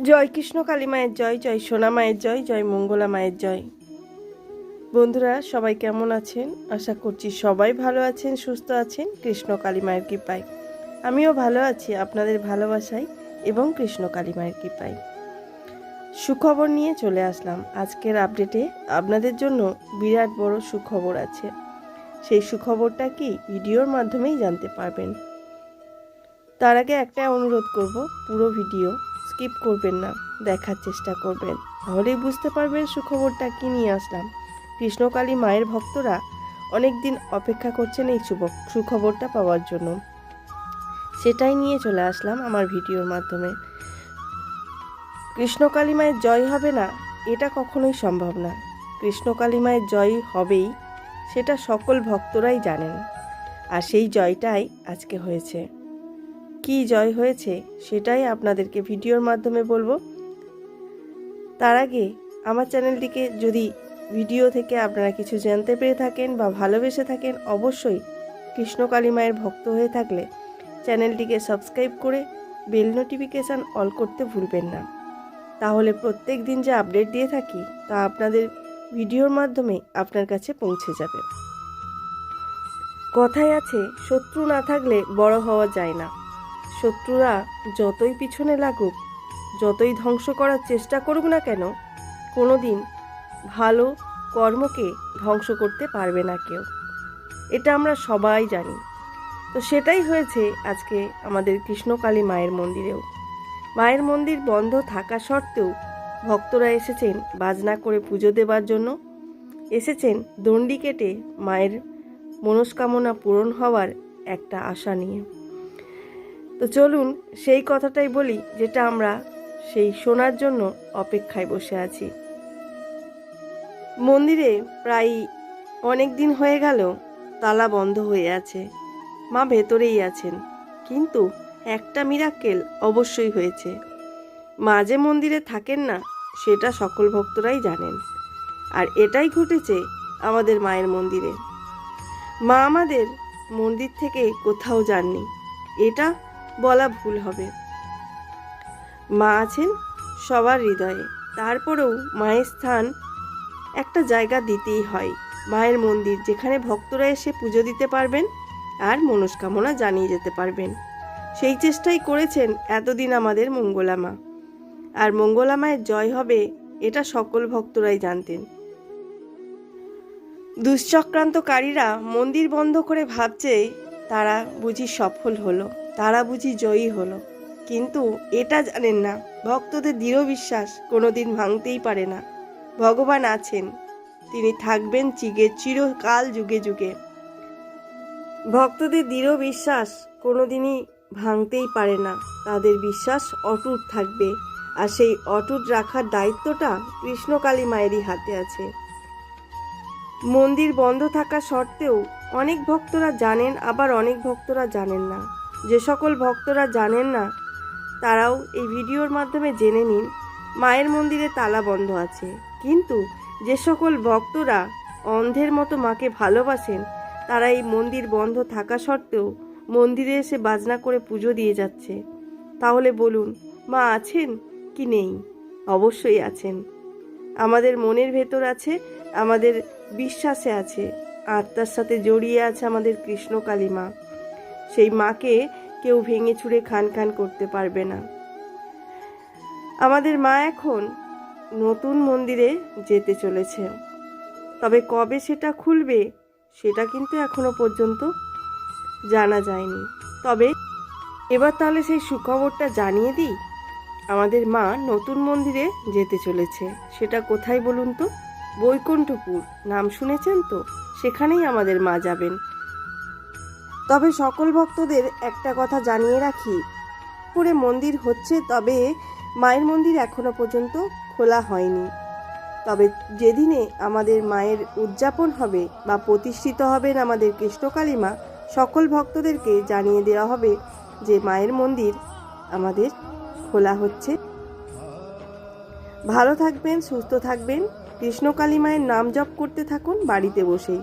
জয় কৃষ্ণ কালী মায়ের জয়, জয় সোনা মায়ের জয়, জয় মঙ্গলা মায়ের জয়। বন্ধুরা সবাই কেমন আছেন? আশা করছি সবাই ভালো আছেন, সুস্থ আছেন কৃষ্ণ কালী মায়ের কৃপায়। আমিও ভালো আছি আপনাদের ভালোবাসায় এবং কৃষ্ণ কালী মায়ের কৃপায়। সুখবর নিয়ে চলে আসলাম। আজকের আপডেটে আপনাদের জন্য বিরাট বড় সুখবর আছে। সেই সুখবরটা কি ভিডিওর মাধ্যমেই জানতে পারবেন। তার আগে একটা অনুরোধ করব, পুরো ভিডিও স্কিপ করবেন না, দেখার চেষ্টা করবেন, তাহলেই বুঝতে পারবেন সুখবরটা কি নিয়ে আসলাম। কৃষ্ণকালী মায়ের ভক্তরা অনেক দিন অপেক্ষা করছেন এই সুখবরটা পাওয়ার জন্য। সেটাই নিয়ে চলে আসলাম আমার ভিডিওর মাধ্যমে। কৃষ্ণকালী মায়ের জয় হবে না এটা কখনোই সম্ভব না। কৃষ্ণকালী মায়ের জয় হবেই, সেটা সকল ভক্তরাই জানেন। আর সেই জয়টাই আজকে হয়েছে। কি জয় হয়েছে সেটাই আপনাদেরকে ভিডিওর মাধ্যমে বলবো। তার আগে আমার চ্যানেলটিকে যদি ভিডিও থেকে আপনারা কিছু জানতে পেরে থাকেন বা ভালোবেসে থাকেন, অবশ্যই কৃষ্ণকালী মায়ের ভক্ত হয়ে থাকলে চ্যানেলটিকে সাবস্ক্রাইব করে বেল নোটিফিকেশান অল করতে ভুলবেন না। তাহলে প্রত্যেক দিন যে আপডেট দিয়ে থাকি তা আপনাদের ভিডিওর মাধ্যমে আপনার কাছে পৌঁছে যাবে। কথায় আছে, শত্রু না থাকলে বড় হওয়া যায় না। শত্রুরা যতই পিছনে লাগুক, যতই ধ্বংস করার চেষ্টা করুক না কেন, কোনো দিন ভালো কর্মকে ধ্বংস করতে পারবে না কেউ। এটা আমরা সবাই জানি। তো সেটাই হয়েছে আজকে আমাদের কৃষ্ণকালী মায়ের মন্দিরেও। মায়ের মন্দির বন্ধ থাকা সত্ত্বেও ভক্তরা এসেছেন বাজনা করে পুজো দেবার জন্য, এসেছেন দণ্ডি কেটে মায়ের মনস্কামনা পূরণ হওয়ার একটা আশা নিয়ে। তো চলুন সেই কথাটাই বলি, যেটা আমরা সেই শোনার জন্য অপেক্ষায় বসে আছি। মন্দিরে প্রায় অনেক দিন হয়ে গেল তালা বন্ধ হয়ে আছে। মা ভেতরেই আছেন, কিন্তু একটা মিরাক্কেল অবশ্যই হয়েছে। মা যে মন্দিরে থাকেন না সেটা সকল ভক্তরাই জানেন। আর এটাই ঘটেছে আমাদের মায়ের মন্দিরে। মা আমাদের মন্দির থেকে কোথাও যাননি, এটা বলা ভুল হবে। মা আছেন সবার হৃদয়ে। তারপরেও মায়ের স্থান একটা জায়গা দিতেই হয়। মায়ের মন্দির, যেখানে ভক্তরা এসে পুজো দিতে পারবেন আর মনস্কামনা জানিয়ে যেতে পারবেন। সেই চেষ্টাই করেছেন এতদিন আমাদের মঙ্গলা মা। আর মঙ্গলা মায়ের জয় হবে এটা সকল ভক্তরাই জানতেন। দুশ্চক্রান্তকারীরা মন্দির বন্ধ করে ভাবছে তারা বুঝি সফল হলো, তারা বুঝি জয়ী হলো। কিন্তু এটা জানেন না, ভক্তদের দৃঢ় বিশ্বাস কোনোদিন ভাঙতেই পারে না। ভগবান আছেন, তিনি থাকবেন চিরকাল যুগে যুগে। ভক্তদের দৃঢ় বিশ্বাস কোনোদিনই ভাঙতেই পারে না, তাদের বিশ্বাস অটুট থাকবে। আর সেই অটুট রাখার দায়িত্বটা কৃষ্ণকালী মায়েরই হাতে আছে। মন্দির বন্ধ থাকা সত্ত্বেও অনেক ভক্তরা জানেন, আবার অনেক ভক্তরা জানেন না। যে সকল ভক্তরা জানেন না তারাও এই ভিডিওর মাধ্যমে জেনে নিন, মায়ের মন্দিরে তালা বন্ধ আছে। কিন্তু যে সকল ভক্তরা অন্ধের মতো মাকে ভালোবাসেন, তারা এই মন্দির বন্ধ থাকা সত্ত্বেও মন্দিরে এসে বাজনা করে পুজো দিয়ে যাচ্ছে। তাহলে বলুন, মা আছেন কি নেই? অবশ্যই আছেন। আমাদের মনের ভেতর আছে, আমাদের বিশ্বাসে আছে, আত্মার সাথে জড়িয়ে আছে আমাদের কৃষ্ণকালী মা। সেই মাকে কেউ ভেঙে চুরে খান খান করতে পারবে না। আমাদের মা এখন নতুন মন্দিরে যেতে চলেছে, তবে কবে সেটা খুলবে সেটা কিন্তু এখনো পর্যন্ত জানা যায়নি। তবে এবার তাহলে সেই সুখবরটা জানিয়ে দিই, আমাদের মা নতুন মন্দিরে যেতে চলেছে। সেটা কোথায় বলুন তো? বৈকুণ্ঠপুর, নাম শুনেছেন তো? সেখানেই আমাদের মা যাবেন। তবে সকল ভক্তদের একটা কথা জানিয়ে রাখি, পুরে মন্দির হচ্ছে, তবে মায়ের মন্দির এখনো পর্যন্ত খোলা হয়নি। তবে যেদিনে আমাদের মায়ের উদযাপন হবে বা প্রতিষ্ঠিত হবেন আমাদের কৃষ্ণকালী মা, সকল ভক্তদেরকে জানিয়ে দেওয়া হবে যে মায়ের মন্দির আমাদের খোলা হচ্ছে। ভালো থাকবেন, সুস্থ থাকবেন, কৃষ্ণকালী মায়ের নাম জপ করতে থাকুন বাড়িতে বসেই।